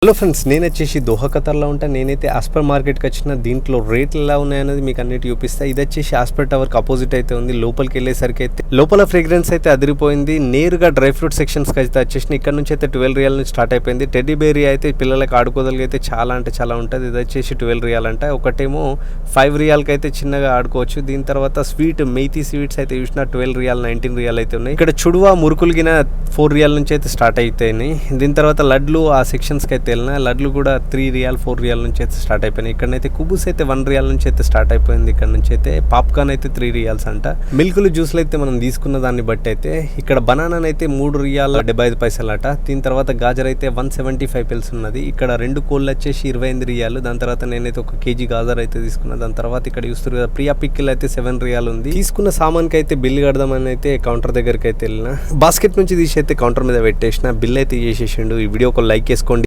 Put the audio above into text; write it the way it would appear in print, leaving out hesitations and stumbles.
Hello friends, నేను వచ్చేసి Doha ఖతర్లో ఉంటాను. నేనైతే ఆస్పర్ మార్కెట్కి వచ్చిన. దీంట్లో రేట్లు ఎలా ఉన్నాయనేది మీకు అన్నిటి చూపిస్తా. ఇది వచ్చేసి ఆస్పర్ టవర్కి అపోజిట్ అయితే ఉంది. లోపలికి వెళ్ళేసరికి అయితే లోపల ఫ్రేగ్రెన్స్ అయితే అదిరిపోయింది. నేరుగా డ్రై ఫ్రూట్ సెక్షన్స్కి అయితే వచ్చేసి ఇక్కడ నుంచి అయితే 12 రియాల్ నుంచి స్టార్ట్ అయిపోయింది. టెడ్డీ బేరీ అయితే పిల్లలకి ఆడుకోదలిగి అయితే చాలా అంటే చాలా ఉంటుంది. ఇది వచ్చేసి 12 రియాల్ అంట. ఒకటేమో 5 రియాల్కి అయితే చిన్నగా ఆడుకోవచ్చు. దీని తర్వాత స్వీట్ మెయితీ స్వీట్స్ అయితే చూసిన 12 రియాల్ 19 రియాల్ అయితే ఉన్నాయి. ఇక్కడ చుడువా మురుకులు గిన 4 రియాల్ నుంచి అయితే స్టార్ట్ అయితాయి. దీని తర్వాత లడ్లు ఆ సెక్షన్స్కి అయితే వెళ్ళిన. లడ్లు కూడా 3 రియాల్ 4 రియాల్ నుంచి అయితే స్టార్ట్ అయిపోయినాయి. ఇక్కడనైతే కుబుస్ అయితే 1 రియాల్ నుంచి అయితే స్టార్ట్ అయిపోయింది. ఇక్కడ నుంచి అయితే పాప్కార్న్ అయితే 3 రియాల్స్ అంట. మిల్కులు జ్యూస్లు అయితే మనం తీసుకున్న దాన్ని బట్టి అయితే ఇక్కడ బనానా అయితే 3 రియాల్ 75 పైసలు అట. దీని తర్వాత గాజర్ అయితే 175 పిల్స్ ఉన్నది. ఇక్కడ 2 కోళ్ళు వచ్చేసి 25 రియాలు. దాని తర్వాత నేనైతే 1 కేజీ గాజర్ అయితే తీసుకున్నా. దాని తర్వాత ఇక్కడ చూస్తారు కదా ప్రియా పిక్కిల్ అయితే 7 రియాల్ ఉంది. తీసుకున్న సామాన్కి అయితే బిల్లు కడదామని అయితే కౌంటర్ దగ్గరికి అయితే వెళ్ళిన. బాస్కెట్ నుంచి తీసి అయితే కౌంటర్ మీద పెట్టేసిన. బిల్ అయితే చేసేసిండు. ఈ వీడియో ఒక లైక్ వేసుకోండి.